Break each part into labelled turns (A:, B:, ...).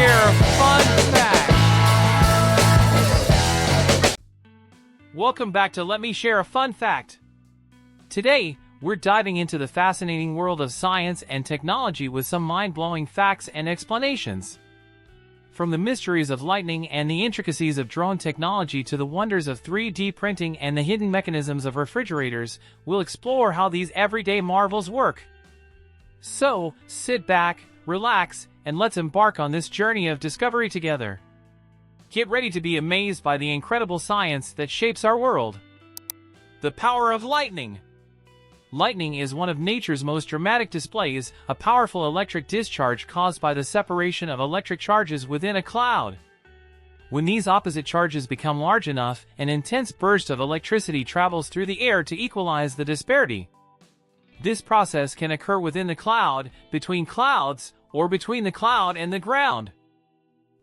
A: share a fun fact. Welcome back to Let Me Share a Fun Fact. Today, we're diving into the fascinating world of science and technology with some mind-blowing facts and explanations. From the mysteries of lightning and the intricacies of drone technology to the wonders of 3D printing and the hidden mechanisms of refrigerators, we'll explore how these everyday marvels work. So, sit back, relax, and let's embark on this journey of discovery together. Get ready to be amazed by the incredible science that shapes our world. The power of lightning. Lightning is one of nature's most dramatic displays, a powerful electric discharge caused by the separation of electric charges within a cloud. When these opposite charges become large enough, an intense burst of electricity travels through the air to equalize the disparity. This process can occur within the cloud, between clouds, or between the cloud and the ground.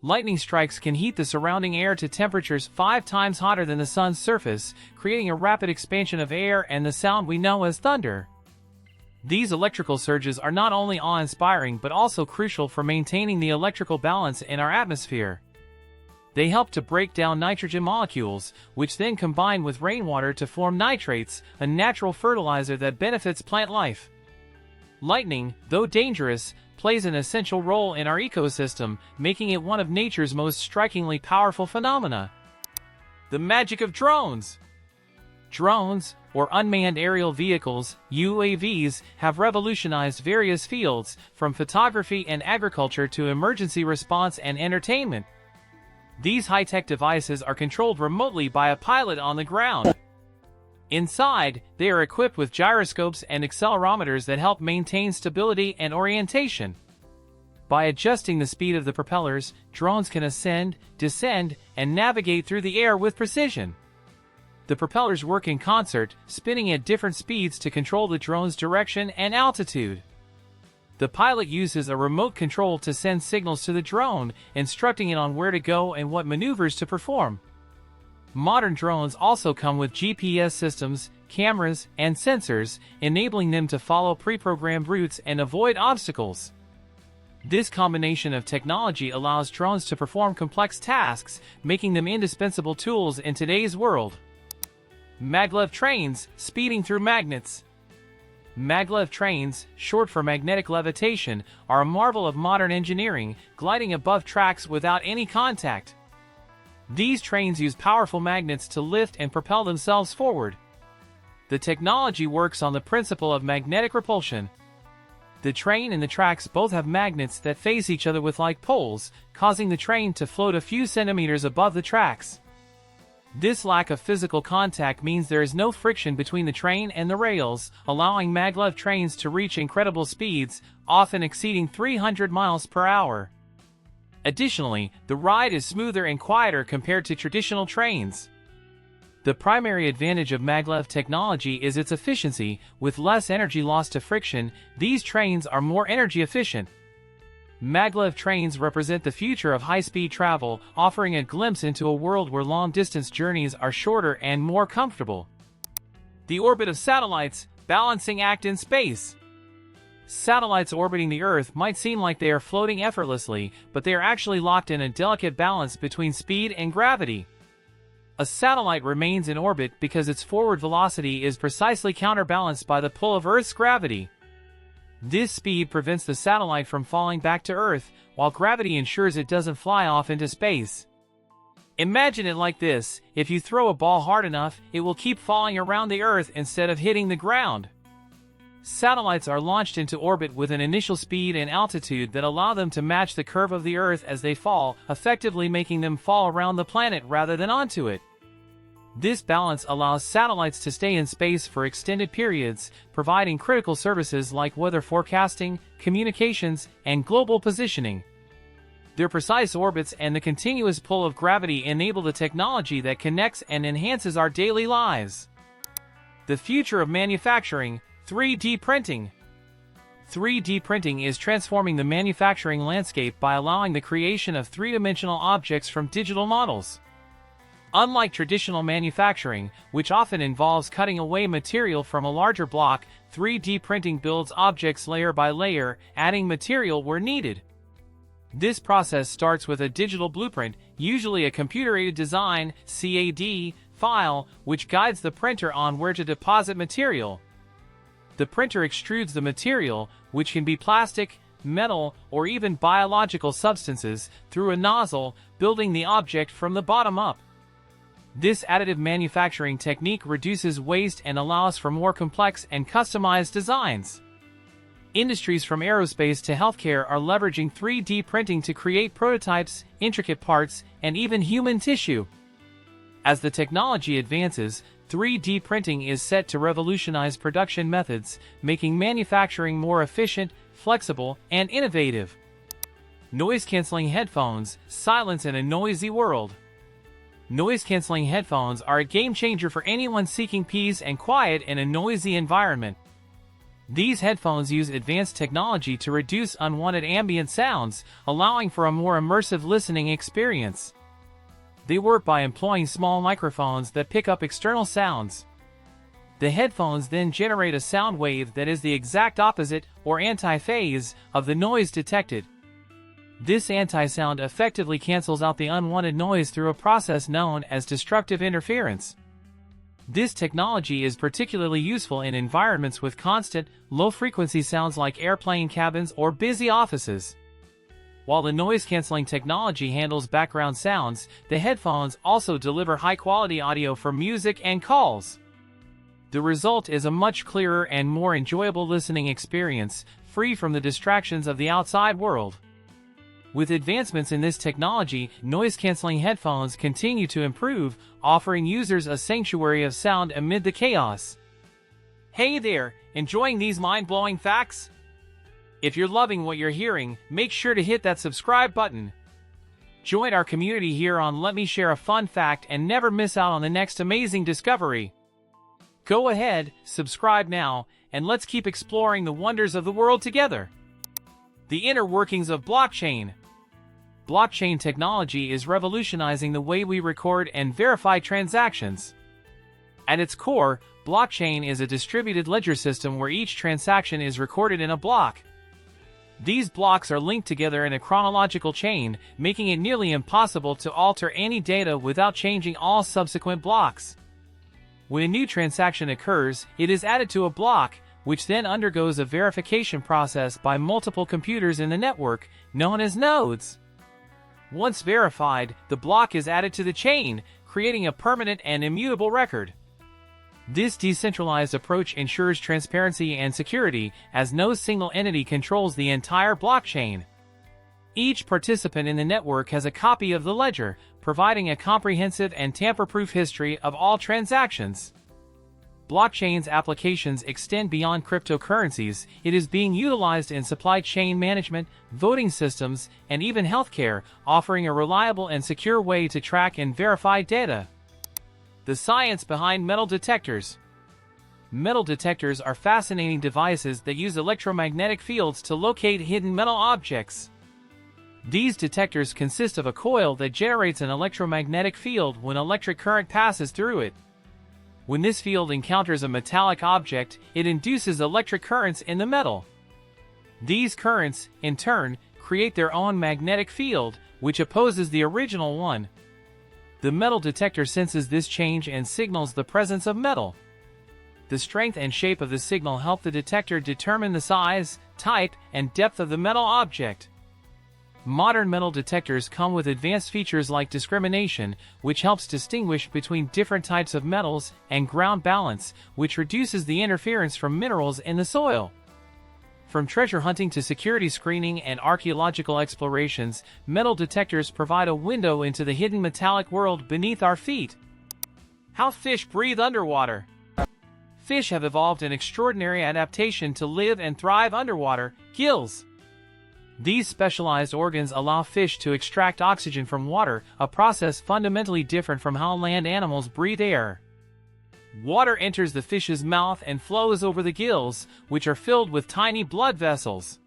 A: Lightning strikes can heat the surrounding air to temperatures 5 times hotter than the sun's surface, creating a rapid expansion of air and the sound we know as thunder. These electrical surges are not only awe-inspiring but also crucial for maintaining the electrical balance in our atmosphere. They help to break down nitrogen molecules, which then combine with rainwater to form nitrates, a natural fertilizer that benefits plant life. Lightning, though dangerous, plays an essential role in our ecosystem, making it one of nature's most strikingly powerful phenomena. The magic of drones. Drones, or unmanned aerial vehicles, UAVs, have revolutionized various fields, from photography and agriculture to emergency response and entertainment. These high-tech devices are controlled remotely by a pilot on the ground. Inside, they are equipped with gyroscopes and accelerometers that help maintain stability and orientation. By adjusting the speed of the propellers, drones can ascend, descend, and navigate through the air with precision. The propellers work in concert, spinning at different speeds to control the drone's direction and altitude. The pilot uses a remote control to send signals to the drone, instructing it on where to go and what maneuvers to perform. Modern drones also come with GPS systems, cameras, and sensors, enabling them to follow pre-programmed routes and avoid obstacles. This combination of technology allows drones to perform complex tasks, making them indispensable tools in today's world. Maglev trains, speeding through magnets. Maglev trains, short for magnetic levitation, are a marvel of modern engineering, gliding above tracks without any contact. These trains use powerful magnets to lift and propel themselves forward. The technology works on the principle of magnetic repulsion. The train and the tracks both have magnets that face each other with like poles, causing the train to float a few centimeters above the tracks. This lack of physical contact means there is no friction between the train and the rails, allowing maglev trains to reach incredible speeds, often exceeding 300 miles per hour. Additionally, the ride is smoother and quieter compared to traditional trains. The primary advantage of maglev technology is its efficiency. With less energy loss to friction, these trains are more energy efficient. Maglev trains represent the future of high-speed travel, offering a glimpse into a world where long-distance journeys are shorter and more comfortable. The orbit of satellites, balancing act in space. Satellites orbiting the Earth might seem like they are floating effortlessly, but they are actually locked in a delicate balance between speed and gravity. A satellite remains in orbit because its forward velocity is precisely counterbalanced by the pull of Earth's gravity. This speed prevents the satellite from falling back to Earth, while gravity ensures it doesn't fly off into space. Imagine it like this: if you throw a ball hard enough, it will keep falling around the Earth instead of hitting the ground. Satellites are launched into orbit with an initial speed and altitude that allow them to match the curve of the Earth as they fall, effectively making them fall around the planet rather than onto it. This balance allows satellites to stay in space for extended periods, providing critical services like weather forecasting, communications, and global positioning. Their precise orbits and the continuous pull of gravity enable the technology that connects and enhances our daily lives. The future of manufacturing, 3D printing. 3D printing is transforming the manufacturing landscape by allowing the creation of three-dimensional objects from digital models. Unlike traditional manufacturing, which often involves cutting away material from a larger block, 3D printing builds objects layer by layer, adding material where needed. This process starts with a digital blueprint, usually a computer-aided design (CAD) file, which guides the printer on where to deposit material. The printer extrudes the material, which can be plastic, metal, or even biological substances, through a nozzle, building the object from the bottom up. This additive manufacturing technique reduces waste and allows for more complex and customized designs. Industries from aerospace to healthcare are leveraging 3D printing to create prototypes, intricate parts, and even human tissue. As the technology advances, 3D printing is set to revolutionize production methods, making manufacturing more efficient, flexible, and innovative. Noise-canceling headphones, silence in a noisy world. Noise-canceling headphones are a game-changer for anyone seeking peace and quiet in a noisy environment. These headphones use advanced technology to reduce unwanted ambient sounds, allowing for a more immersive listening experience. They work by employing small microphones that pick up external sounds. The headphones then generate a sound wave that is the exact opposite, or anti-phase, of the noise detected. This anti-sound effectively cancels out the unwanted noise through a process known as destructive interference. This technology is particularly useful in environments with constant, low-frequency sounds like airplane cabins or busy offices. While the noise-canceling technology handles background sounds, the headphones also deliver high-quality audio for music and calls. The result is a much clearer and more enjoyable listening experience, free from the distractions of the outside world. With advancements in this technology, noise-canceling headphones continue to improve, offering users a sanctuary of sound amid the chaos. Hey there, enjoying these mind-blowing facts? If you're loving what you're hearing, make sure to hit that subscribe button. Join our community here on Let Me Share a Fun Fact and never miss out on the next amazing discovery. Go ahead, subscribe now, and let's keep exploring the wonders of the world together. The inner workings of blockchain. Blockchain technology is revolutionizing the way we record and verify transactions. At its core, blockchain is a distributed ledger system where each transaction is recorded in a block. These blocks are linked together in a chronological chain, making it nearly impossible to alter any data without changing all subsequent blocks. When a new transaction occurs, it is added to a block, which then undergoes a verification process by multiple computers in the network, known as nodes. Once verified, the block is added to the chain, creating a permanent and immutable record. This decentralized approach ensures transparency and security, as no single entity controls the entire blockchain. Each participant in the network has a copy of the ledger, providing a comprehensive and tamper-proof history of all transactions. Blockchain's applications extend beyond cryptocurrencies. It is being utilized in supply chain management, voting systems, and even healthcare, offering a reliable and secure way to track and verify data. The science behind metal detectors. Metal detectors are fascinating devices that use electromagnetic fields to locate hidden metal objects. These detectors consist of a coil that generates an electromagnetic field when electric current passes through it. When this field encounters a metallic object, it induces electric currents in the metal. These currents, in turn, create their own magnetic field, which opposes the original one. The metal detector senses this change and signals the presence of metal. The strength and shape of the signal help the detector determine the size, type, and depth of the metal object. Modern metal detectors come with advanced features like discrimination, which helps distinguish between different types of metals, and ground balance, which reduces the interference from minerals in the soil. From treasure hunting to security screening and archaeological explorations, metal detectors provide a window into the hidden metallic world beneath our feet. How fish breathe underwater. Fish have evolved an extraordinary adaptation to live and thrive underwater: gills. These specialized organs allow fish to extract oxygen from water, a process fundamentally different from how land animals breathe air. Water enters the fish's mouth and flows over the gills, which are filled with tiny blood vessels.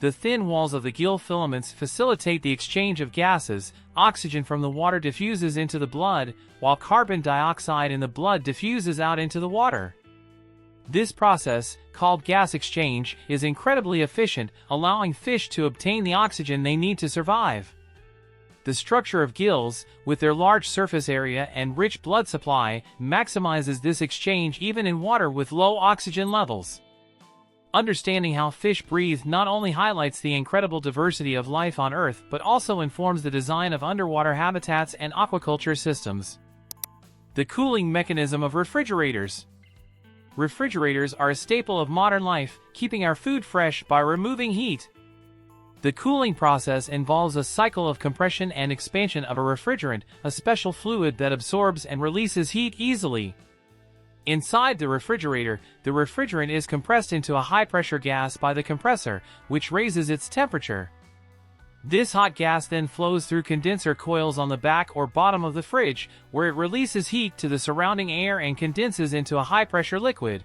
A: The thin walls of the gill filaments facilitate the exchange of gases. Oxygen from the water diffuses into the blood, while carbon dioxide in the blood diffuses out into the water. This process, called gas exchange, is incredibly efficient, allowing fish to obtain the oxygen they need to survive. The structure of gills, with their large surface area and rich blood supply, maximizes this exchange even in water with low oxygen levels. Understanding how fish breathe not only highlights the incredible diversity of life on Earth but also informs the design of underwater habitats and aquaculture systems. The cooling mechanism of refrigerators. Refrigerators are a staple of modern life, keeping our food fresh by removing heat. The cooling process involves a cycle of compression and expansion of a refrigerant, a special fluid that absorbs and releases heat easily. Inside the refrigerant is compressed into a high-pressure gas by the compressor, which raises its temperature. This hot gas then flows through condenser coils on the back or bottom of the fridge, where it releases heat to the surrounding air and condenses into a high-pressure liquid.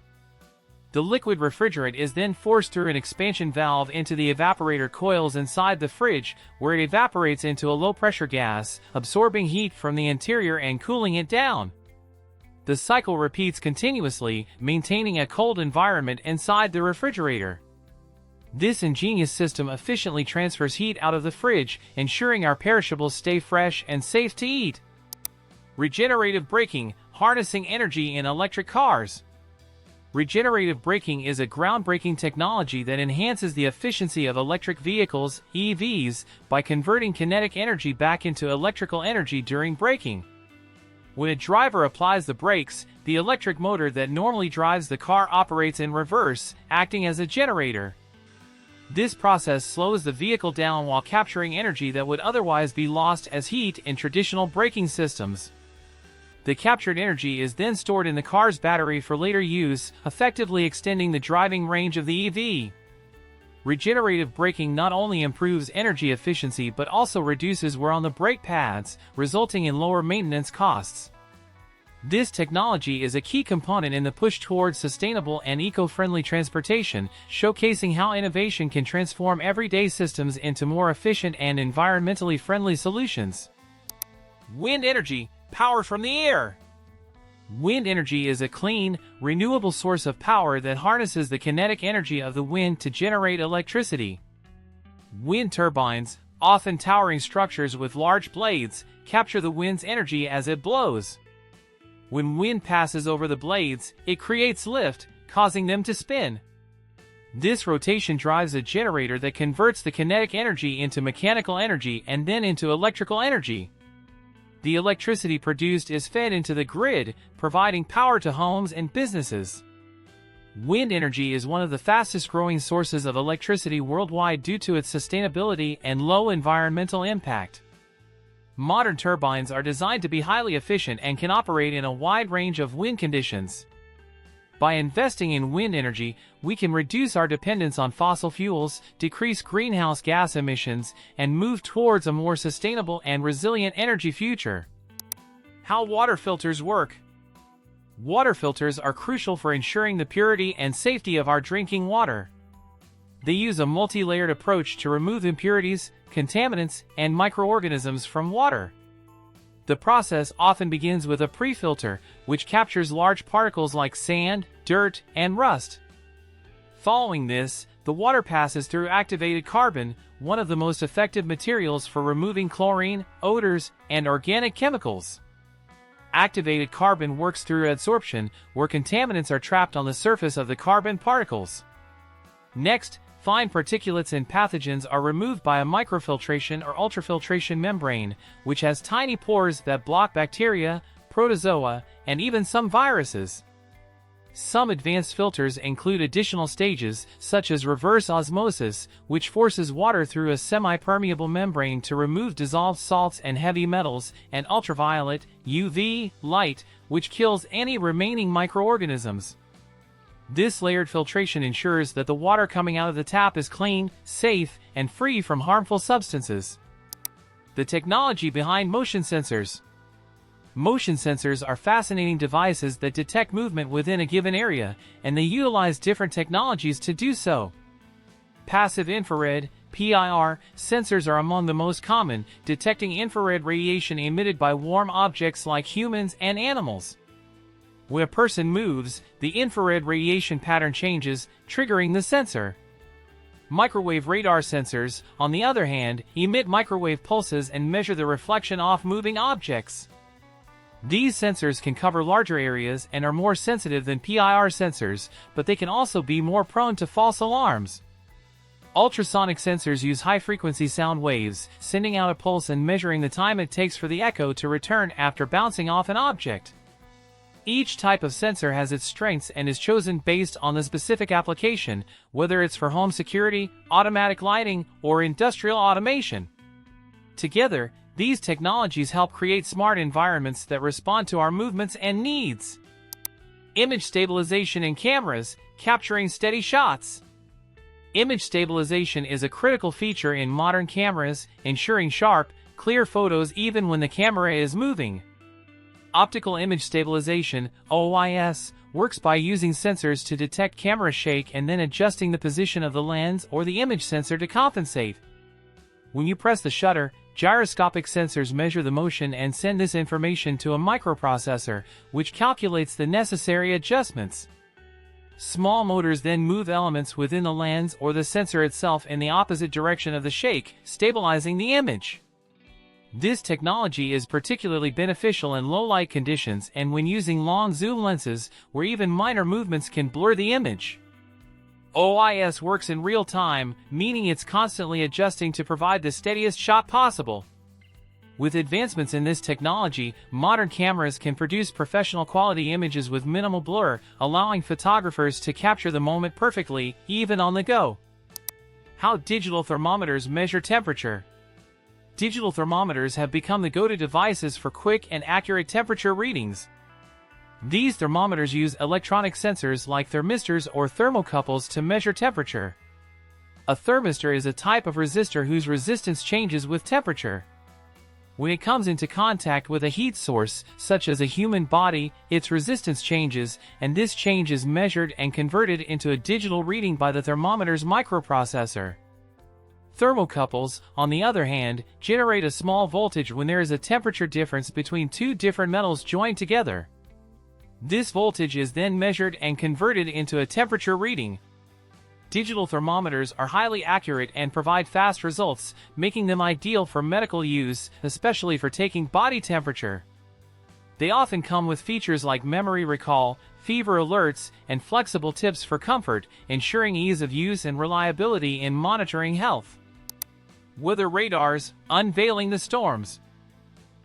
A: The liquid refrigerant is then forced through an expansion valve into the evaporator coils inside the fridge, where it evaporates into a low-pressure gas, absorbing heat from the interior and cooling it down. The cycle repeats continuously, maintaining a cold environment inside the refrigerator. This ingenious system efficiently transfers heat out of the fridge, ensuring our perishables stay fresh and safe to eat. Regenerative braking, harnessing energy in electric cars. Regenerative braking is a groundbreaking technology that enhances the efficiency of electric vehicles, EVs, by converting kinetic energy back into electrical energy during braking. When a driver applies the brakes, the electric motor that normally drives the car operates in reverse, acting as a generator. This process slows the vehicle down while capturing energy that would otherwise be lost as heat in traditional braking systems. The captured energy is then stored in the car's battery for later use, effectively extending the driving range of the EV. Regenerative braking not only improves energy efficiency but also reduces wear on the brake pads, resulting in lower maintenance costs. This technology is a key component in the push towards sustainable and eco-friendly transportation, showcasing how innovation can transform everyday systems into more efficient and environmentally friendly solutions. Wind energy, power from the air. Wind energy is a clean, renewable source of power that harnesses the kinetic energy of the wind to generate electricity. Wind turbines, often towering structures with large blades, capture the wind's energy as it blows. When wind passes over the blades, it creates lift, causing them to spin. This rotation drives a generator that converts the kinetic energy into mechanical energy and then into electrical energy. The electricity produced is fed into the grid, providing power to homes and businesses. Wind energy is one of the fastest-growing sources of electricity worldwide due to its sustainability and low environmental impact. Modern turbines are designed to be highly efficient and can operate in a wide range of wind conditions. By investing in wind energy, we can reduce our dependence on fossil fuels, decrease greenhouse gas emissions, and move towards a more sustainable and resilient energy future. How water filters work. Water filters are crucial for ensuring the purity and safety of our drinking water. They use a multi-layered approach to remove impurities, contaminants, and microorganisms from water. The process often begins with a pre-filter, which captures large particles like sand, dirt, and rust. Following this, the water passes through activated carbon, one of the most effective materials for removing chlorine, odors, and organic chemicals. Activated carbon works through adsorption, where contaminants are trapped on the surface of the carbon particles. Next, fine particulates and pathogens are removed by a microfiltration or ultrafiltration membrane, which has tiny pores that block bacteria, protozoa, and even some viruses. Some advanced filters include additional stages, such as reverse osmosis, which forces water through a semi-permeable membrane to remove dissolved salts and heavy metals, and ultraviolet, UV, light, which kills any remaining microorganisms. This layered filtration ensures that the water coming out of the tap is clean, safe, and free from harmful substances. The technology behind motion sensors. Motion sensors are fascinating devices that detect movement within a given area, and they utilize different technologies to do so. Passive infrared, PIR, sensors are among the most common, detecting infrared radiation emitted by warm objects like humans and animals. When a person moves, the infrared radiation pattern changes, triggering the sensor. Microwave radar sensors, on the other hand, emit microwave pulses and measure the reflection off moving objects. These sensors can cover larger areas and are more sensitive than PIR sensors, but they can also be more prone to false alarms. Ultrasonic sensors use high-frequency sound waves, sending out a pulse and measuring the time it takes for the echo to return after bouncing off an object. Each type of sensor has its strengths and is chosen based on the specific application, whether it's for home security, automatic lighting, or industrial automation. Together, these technologies help create smart environments that respond to our movements and needs. Image stabilization in cameras, capturing steady shots. Image stabilization is a critical feature in modern cameras, ensuring sharp, clear photos even when the camera is moving. Optical image stabilization, OIS, works by using sensors to detect camera shake and then adjusting the position of the lens or the image sensor to compensate. When you press the shutter, gyroscopic sensors measure the motion and send this information to a microprocessor, which calculates the necessary adjustments. Small motors then move elements within the lens or the sensor itself in the opposite direction of the shake, stabilizing the image. This technology is particularly beneficial in low-light conditions and when using long zoom lenses, where even minor movements can blur the image. OIS works in real time, meaning it's constantly adjusting to provide the steadiest shot possible. With advancements in this technology, modern cameras can produce professional-quality images with minimal blur, allowing photographers to capture the moment perfectly, even on the go. How digital thermometers measure temperature. Digital thermometers have become the go-to devices for quick and accurate temperature readings. These thermometers use electronic sensors like thermistors or thermocouples to measure temperature. A thermistor is a type of resistor whose resistance changes with temperature. When it comes into contact with a heat source, such as a human body, its resistance changes, and this change is measured and converted into a digital reading by the thermometer's microprocessor. Thermocouples, on the other hand, generate a small voltage when there is a temperature difference between two different metals joined together. This voltage is then measured and converted into a temperature reading. Digital thermometers are highly accurate and provide fast results, making them ideal for medical use, especially for taking body temperature. They often come with features like memory recall, fever alerts, and flexible tips for comfort, ensuring ease of use and reliability in monitoring health. Weather radars, unveiling the storms.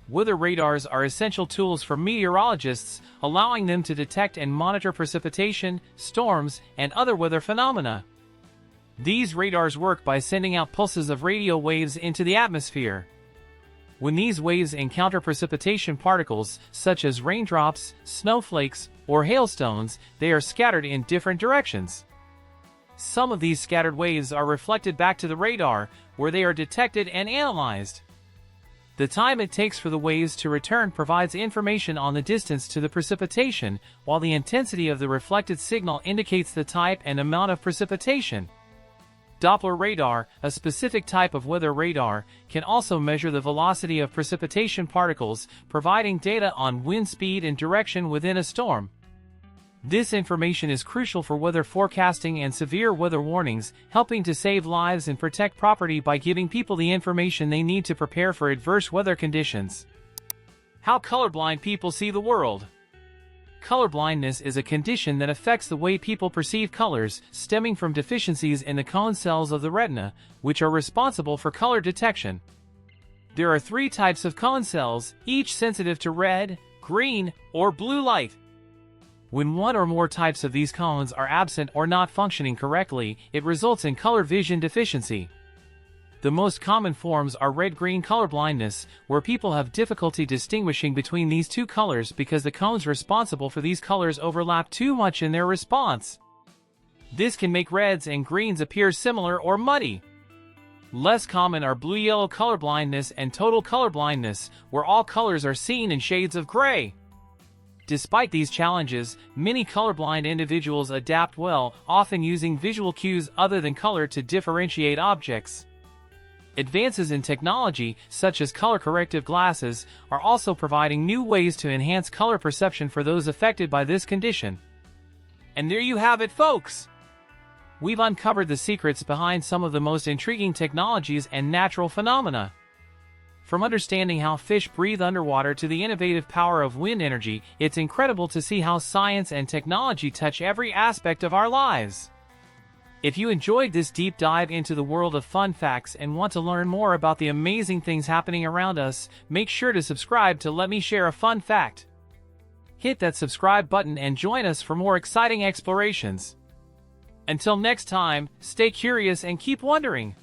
A: Weather radars are essential tools for meteorologists, allowing them to detect and monitor precipitation, storms, and other weather phenomena. These radars work by sending out pulses of radio waves into the atmosphere. When these waves encounter precipitation particles, such as raindrops, snowflakes, or hailstones, they are scattered in different directions. Some of these scattered waves are reflected back to the radar, where they are detected and analyzed. The time it takes for the waves to return provides information on the distance to the precipitation, while the intensity of the reflected signal indicates the type and amount of precipitation. Doppler radar, a specific type of weather radar, can also measure the velocity of precipitation particles, providing data on wind speed and direction within a storm. This information is crucial for weather forecasting and severe weather warnings, helping to save lives and protect property by giving people the information they need to prepare for adverse weather conditions. How colorblind people see the world. Colorblindness is a condition that affects the way people perceive colors, stemming from deficiencies in the cone cells of the retina, which are responsible for color detection. There are 3 types of cone cells, each sensitive to red, green, or blue light. When one or more types of these cones are absent or not functioning correctly, it results in color vision deficiency. The most common forms are red-green colorblindness, where people have difficulty distinguishing between these 2 colors because the cones responsible for these colors overlap too much in their response. This can make reds and greens appear similar or muddy. Less common are blue-yellow colorblindness and total colorblindness, where all colors are seen in shades of gray. Despite these challenges, many colorblind individuals adapt well, often using visual cues other than color to differentiate objects. Advances in technology, such as color-corrective glasses, are also providing new ways to enhance color perception for those affected by this condition. And there you have it, folks! We've uncovered the secrets behind some of the most intriguing technologies and natural phenomena. From understanding how fish breathe underwater to the innovative power of wind energy, it's incredible to see how science and technology touch every aspect of our lives. If you enjoyed this deep dive into the world of fun facts and want to learn more about the amazing things happening around us, make sure to subscribe to Let Me Share a Fun Fact. Hit that subscribe button and join us for more exciting explorations. Until next time, stay curious and keep wondering.